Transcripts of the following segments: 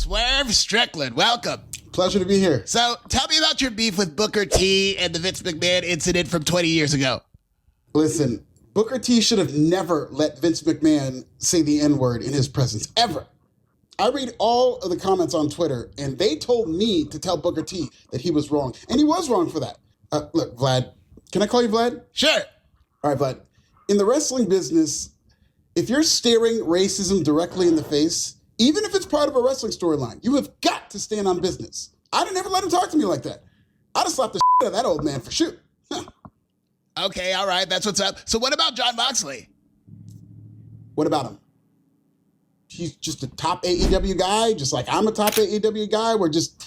Swerve Strickland, welcome. Pleasure to be here. So, tell me about your beef with Booker T and the Vince McMahon incident from 20 years ago. Listen, Booker T should have never let Vince McMahon say the N-word in his presence, ever. I read all of the comments on Twitter, and they told me to tell Booker T that he was wrong. And he was wrong for that. Look, Vlad, can I call you Vlad? Sure. All right, Vlad. In the wrestling business, if you're staring racism directly in the face, even if it's part of a wrestling storyline, you have got to stand on business. I'd have never let him talk to me like that. I'd have slapped the shit out of that old man for shoot. Okay, all right, that's what's up. So what about Jon Moxley? What about him? He's just a top AEW guy, just like I'm a top AEW guy. We're just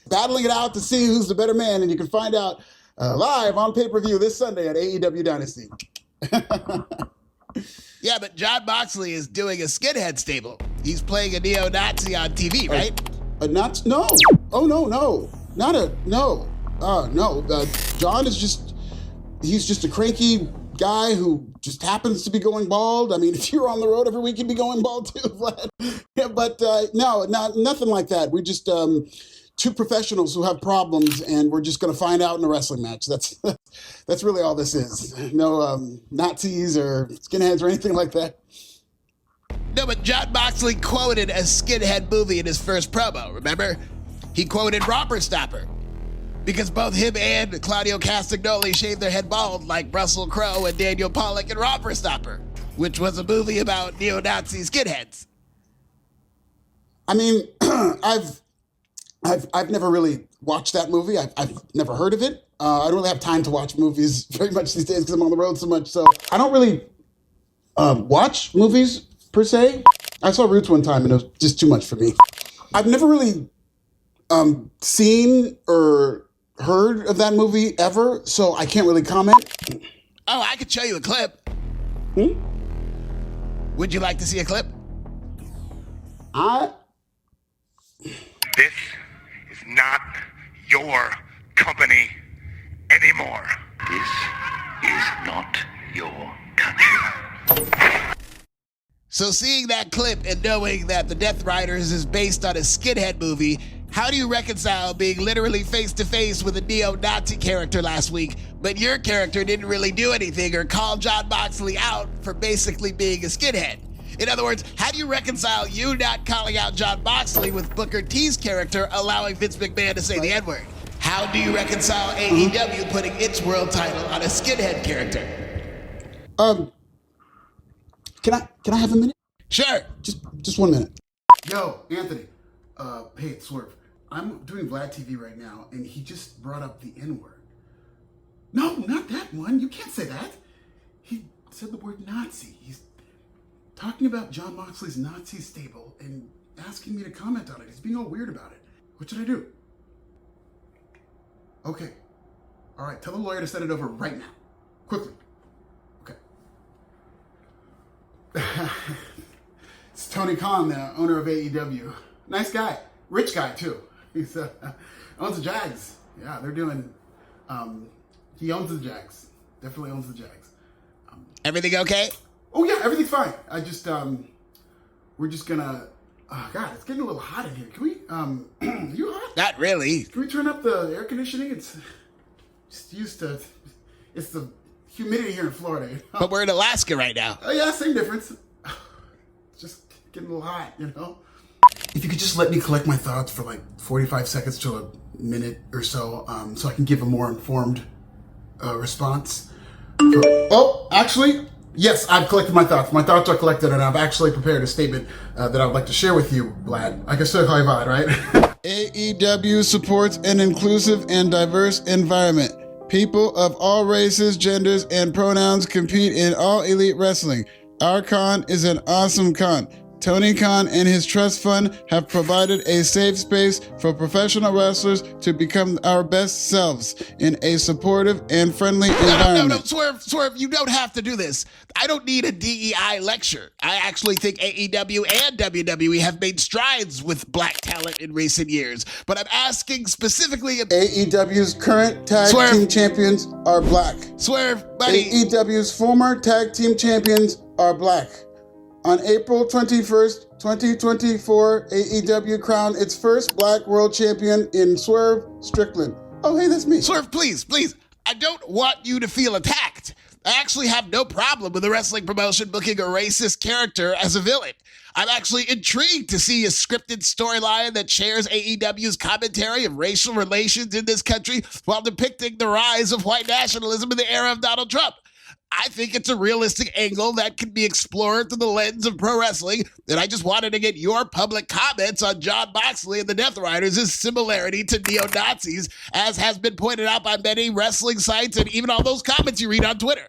battling it out to see who's the better man, and you can find out live on pay-per-view this Sunday at AEW Dynasty. Yeah, but Jon Moxley is doing a skinhead stable. He's playing a neo-Nazi on TV, right? No. Oh, no. No. Jon is he's just a cranky guy who just happens to be going bald. I mean, if you're on the road every week, you'd be going bald too, Vlad. Yeah, but no, nothing like that. We're just two professionals who have problems, and we're just going to find out in a wrestling match. That's really all this is. No Nazis or skinheads or anything like that. No, but Jon Moxley quoted a skinhead movie in his first promo, remember? He quoted Romper Stopper. Because both him and Claudio Castagnoli shaved their head bald like Russell Crowe and Daniel Pollack in Romper Stopper, which was a movie about neo-Nazi skinheads. I mean, I've never really watched that movie. I've never heard of it. I don't really have time to watch movies very much these days because I'm on the road so much. So I don't really watch movies per se. I saw Roots one time and it was just too much for me. I've never really seen or heard of that movie ever, so I can't really comment. Oh, I could show you a clip. Would you like to see a clip? This is not your company anymore. This is not your country. So seeing that clip and knowing that the Deathriders is based on a skinhead movie, how do you reconcile being literally face-to-face with a neo-Nazi character last week, but your character didn't really do anything or call Jon Moxley out for basically being a skinhead? In other words, how do you reconcile you not calling out Jon Moxley with Booker T's character allowing Vince McMahon to say the N-word? How do you reconcile AEW putting its world title on a skinhead character? Can I have a minute? Sure. Just 1 minute. Yo, Anthony. Hey, it's Swerve. I'm doing VladTV right now, and he just brought up the N-word. No, not that one. You can't say that. He said the word Nazi. He's talking about Jon Moxley's Nazi stable and asking me to comment on it. He's being all weird about it. What should I do? Okay. All right, tell the lawyer to send it over right now. Quickly. Okay. It's Tony Khan, the owner of AEW. Nice guy. Rich guy, too. He's owns the Jags. Yeah, they're doing... he owns the Jags. Definitely owns the Jags. Everything okay? Oh, yeah, everything's fine. I just... we're just gonna... Oh, God, it's getting a little hot in here. Can we... are you hot? Not really. Can we turn up the air conditioning? It's just used to... It's the humidity here in Florida. You know? But we're in Alaska right now. Oh, yeah, same difference. Just getting a little hot, you know? If you could just let me collect my thoughts for like 45 seconds to a minute or so, so I can give a more informed response. Oh, actually, yes, I've collected my thoughts. My thoughts are collected, and I've actually prepared a statement that I would like to share with you, Vlad. I can still call you Vlad, right? AEW supports an inclusive and diverse environment. People of all races, genders, and pronouns compete in all elite wrestling. Our con is an awesome con. Tony Khan and his trust fund have provided a safe space for professional wrestlers to become our best selves in a supportive and friendly environment. No, Swerve, you don't have to do this. I don't need a DEI lecture. I actually think AEW and WWE have made strides with black talent in recent years, but I'm asking specifically... AEW's current tag team champions are black. Swerve, buddy. AEW's former tag team champions are black. On April 21st, 2024, AEW crowned its first black world champion in Swerve Strickland. Oh, hey, that's me. Swerve, please. I don't want you to feel attacked. I actually have no problem with the wrestling promotion booking a racist character as a villain. I'm actually intrigued to see a scripted storyline that shares AEW's commentary of racial relations in this country while depicting the rise of white nationalism in the era of Donald Trump. I think it's a realistic angle that can be explored through the lens of pro wrestling, and I just wanted to get your public comments on Jon Moxley and the Deathriders' similarity to neo-Nazis, as has been pointed out by many wrestling sites and even all those comments you read on Twitter.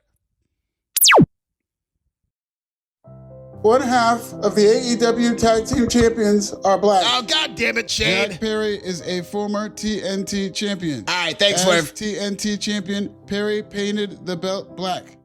One half of the AEW Tag Team Champions are black. Oh, God damn it, Shane. Jack Perry is a former TNT champion. All right, thanks, As Swerve. TNT champion, Perry painted the belt black.